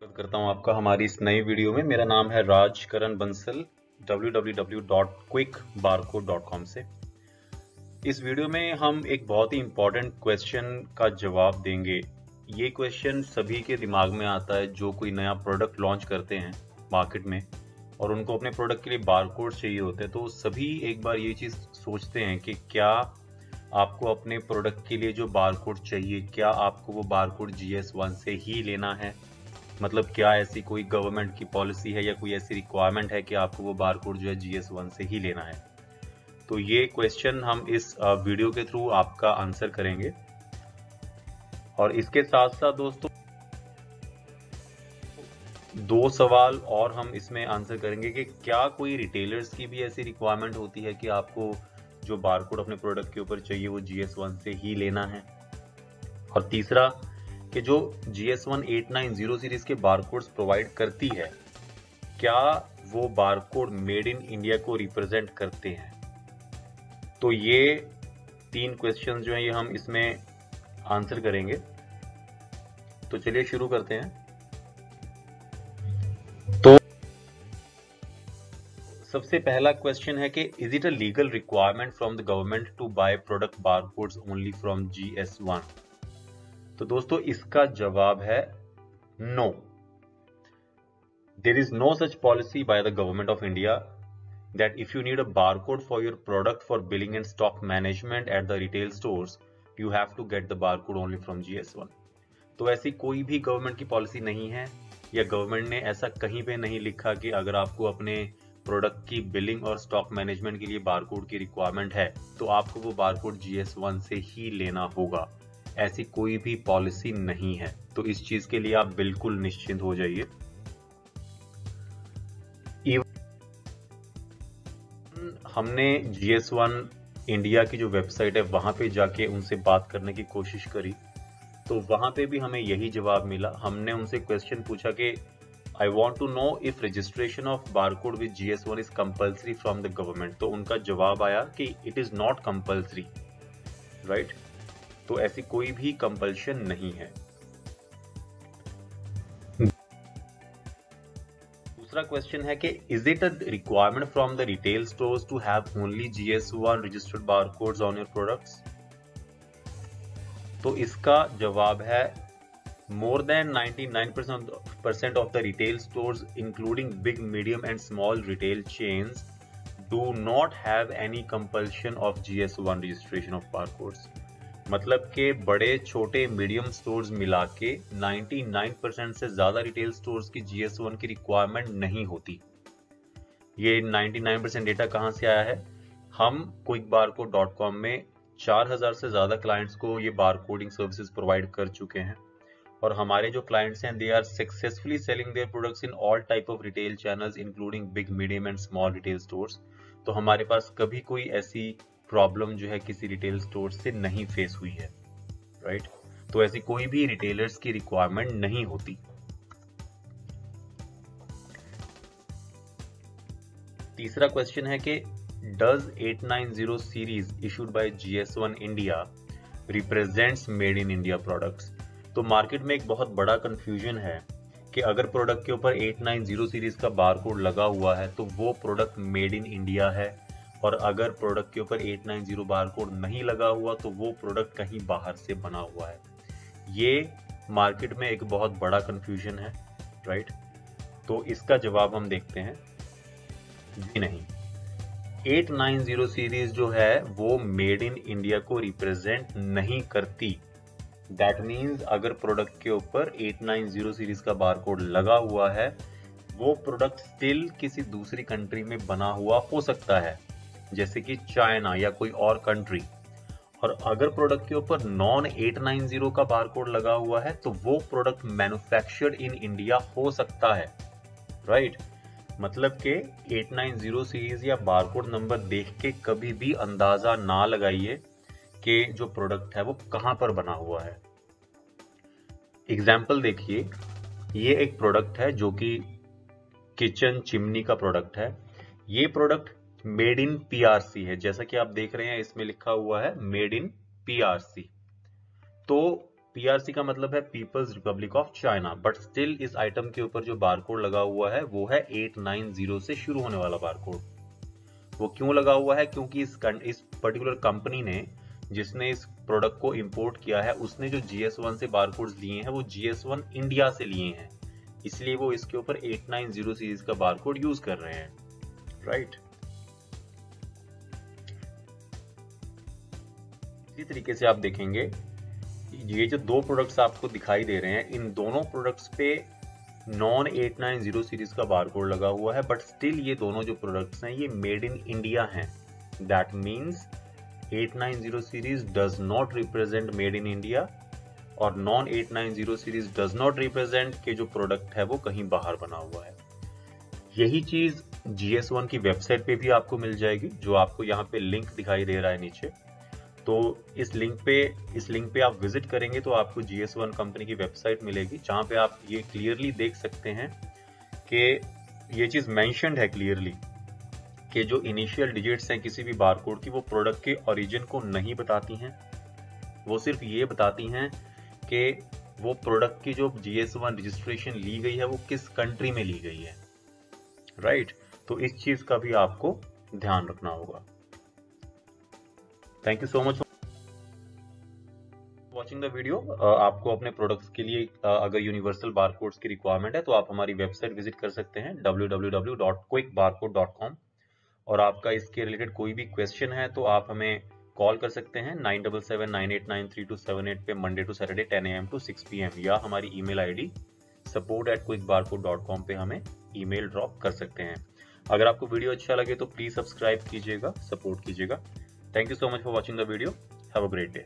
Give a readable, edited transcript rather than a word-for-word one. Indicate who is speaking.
Speaker 1: स्वागत करता हूं आपका हमारी इस नई वीडियो में। मेरा नाम है राज करण बंसल www.quickbarcode.com से। इस वीडियो में हम एक बहुत ही इम्पोर्टेंट क्वेश्चन का जवाब देंगे। ये क्वेश्चन सभी के दिमाग में आता है जो कोई नया प्रोडक्ट लॉन्च करते हैं मार्केट में और उनको अपने प्रोडक्ट के लिए बारकोड चाहिए होते हैं, तो सभी एक बार ये चीज़ सोचते हैं कि क्या आपको अपने प्रोडक्ट के लिए जो बारकोड चाहिए, क्या आपको वो बारकोड GS1 से ही लेना है। मतलब क्या ऐसी कोई गवर्नमेंट की पॉलिसी है या कोई ऐसी रिक्वायरमेंट है कि आपको वो बारकोड जो है GS1 से ही लेना है। तो ये क्वेश्चन हम इस वीडियो के थ्रू आपका आंसर करेंगे। और इसके साथ साथ दोस्तों दो सवाल और हम इसमें आंसर करेंगे कि क्या कोई रिटेलर्स की भी ऐसी रिक्वायरमेंट होती है कि आपको जो बारकोड अपने प्रोडक्ट के ऊपर चाहिए वो GS1 से ही लेना है। और तीसरा कि जो GS1 890 सीरीज के बारकोड्स प्रोवाइड करती है, क्या वो बारकोड मेड इन इंडिया को रिप्रेजेंट करते हैं। तो ये तीन क्वेश्चन जो हैं ये हम इसमें आंसर करेंगे। तो चलिए शुरू करते हैं। तो सबसे पहला क्वेश्चन है कि is it a legal requirement from the government to buy product barcodes only from GS1। तो दोस्तों इसका जवाब है no. There is no such policy by the government of India that if you need a barcode for your product for billing and stock management at the retail stores, you have to get the barcode only from GS1। तो ऐसी कोई भी government की policy नहीं है या government ने ऐसा कहीं पे नहीं लिखा कि अगर आपको अपने प्रोडक्ट की बिलिंग और स्टॉक मैनेजमेंट के लिए बारकोड की रिक्वायरमेंट है तो आपको वो बारकोड GS1 से ही लेना होगा। ऐसी कोई भी पॉलिसी नहीं है, तो इस चीज के लिए आप बिल्कुल निश्चिंत हो जाइए। हमने GS1 इंडिया की जो वेबसाइट है वहां पे जाके उनसे बात करने की कोशिश करी, तो वहां पे भी हमें यही जवाब मिला। हमने उनसे क्वेश्चन पूछा कि I want to know if registration of barcode with GS1 is compulsory from the government. तो उनका जवाब आया कि it is not compulsory, right. तो ऐसी कोई भी कंपल्शन नहीं है। दूसरा क्वेश्चन है कि is it a requirement from the retail stores to have only GS1 registered barcodes on your products. तो इसका जवाब है more than 99% of the retail stores including big, medium and small retail chains do not have any compulsion of GS1 registration of barcodes. मतलब कि बड़े, छोटे, medium stores मिला के 99% से ज्यादा रिटेल स्टोर्स की GS1 की रिक्वायरमेंट नहीं होती। ये 99% डेटा कहां से आया है? हम quickbarcode.com में 4000 से ज्यादा क्लाइंट्स को ये बारकोडिंग सर्विसेज प्रोवाइड कर चुके हैं और हमारे जो क्लाइंट्स हैं they are successfully selling their products in all type of retail channels including big, medium and small retail stores. तो हमारे पास कभी कोई ऐसी प्रॉब्लम जो है किसी रिटेल स्टोर से नहीं फेस हुई है, राइट। तो ऐसी कोई भी रिटेलर्स की रिक्वायरमेंट नहीं होती। तीसरा क्वेश्चन है कि does 890 series issued by GS1 India represents made in India products. तो मार्केट में एक बहुत बड़ा कंफ्यूजन है कि अगर प्रोडक्ट के ऊपर 890 सीरीज का बारकोड लगा हुआ है तो वो प्रोडक्ट मेड इन इंडिया है, और अगर प्रोडक्ट के ऊपर 890 बारकोड नहीं लगा हुआ तो वो प्रोडक्ट कहीं बाहर से बना हुआ है। ये मार्केट में एक बहुत बड़ा कंफ्यूजन है, राइट। तो इसका जवाब हम देखते हैं, जी नहीं। 890 सीरीज जो है वो मेड इन इंडिया को रिप्रेजेंट नहीं करती। दैट मीन्स अगर प्रोडक्ट के ऊपर 890 सीरीज का बारकोड लगा हुआ है वो प्रोडक्ट स्टिल किसी दूसरी कंट्री में बना हुआ हो सकता है, जैसे कि चाइना या कोई और कंट्री। और अगर प्रोडक्ट के ऊपर नॉन 890 का बारकोड लगा हुआ है तो वो प्रोडक्ट मैन्युफैक्चर्ड इन इंडिया हो सकता है, राइट। मतलब कि 890 सीरीज या बारकोड नंबर देख के कभी भी अंदाजा ना लगाइए कि जो प्रोडक्ट है वो कहां पर बना हुआ है। एग्जाम्पल देखिए, ये एक प्रोडक्ट है जो कि किचन चिमनी का प्रोडक्ट है। ये प्रोडक्ट मेड इन PRC है, जैसा कि आप देख रहे हैं इसमें लिखा हुआ है मेड इन PRC। तो PRC का मतलब है people's republic of China, but still इस आइटम के ऊपर जो बारकोड लगा हुआ है वो है 890 से शुरू होने वाला बारकोड। वो क्यों लगा हुआ है? क्योंकि इस पर्टिकुलर कंपनी ने, जिसने इस प्रोडक्ट को इंपोर्ट किया है, उसने जो GS1 से बारकोड्स लिए हैं वो GS1 इंडिया से लिए हैं, इसलिए वो इसके ऊपर 890 सीरीज का बारकोड यूज कर रहे हैं, राइट। इसी तरीके से आप देखेंगे ये जो दो प्रोडक्ट्स आपको दिखाई दे रहे हैं, इन दोनों प्रोडक्ट्स पे नॉन 890 सीरीज का बारकोड लगा हुआ है, बट स्टिल ये दोनों जो प्रोडक्ट्स हैं ये मेड इन इंडिया हैं। That means 890 series does not represent made in India और non 890 series does not represent के जो प्रोडक्ट है वो कहीं बाहर बना हुआ है। यही चीज GS1 की वेबसाइट पे भी आपको मिल जाएगी, जो आपको यहाँ पे लिंक दिखाई दे रहा है नीचे। तो इस लिंक पे आप विजिट करेंगे तो आपको GS1 कंपनी की वेबसाइट मिलेगी, जहां पे आप ये क्लियरली देख सकते हैं कि ये चीज मेंशन्ड है क्लियरली कि जो इनिशियल डिजिट्स हैं किसी भी बारकोड की वो प्रोडक्ट के ओरिजिन को नहीं बताती हैं, वो सिर्फ ये बताती हैं कि वो प्रोडक्ट की जो GS1 रजिस्ट्रेशन ली गई है वो किस कंट्री में ली गई है, राइट। तो इस चीज का भी आपको ध्यान रखना होगा। Thank you so much for watching the video. आपको अपने प्रोडक्ट्स के लिए अगर यूनिवर्सल बारकोड्स की रिक्वायरमेंट है तो आप हमारी वेबसाइट विजिट कर सकते हैं www.quickbarcode.com, और आपका इसके रिलेटेड कोई भी क्वेश्चन है तो आप हमें कॉल कर सकते हैं 9779893278 पे Monday to Saturday 10 AM to 6 PM, या हमारी ईमेल ID support@quickbarcode.com पे हमें ईमेल ड्रॉप कर सकते हैं। अगर आपको वीडियो अच्छा लगे तो प्लीज सब्सक्राइब कीजिएगा, सपोर्ट कीजिएगा। Thank you so much for watching the video. Have a great day.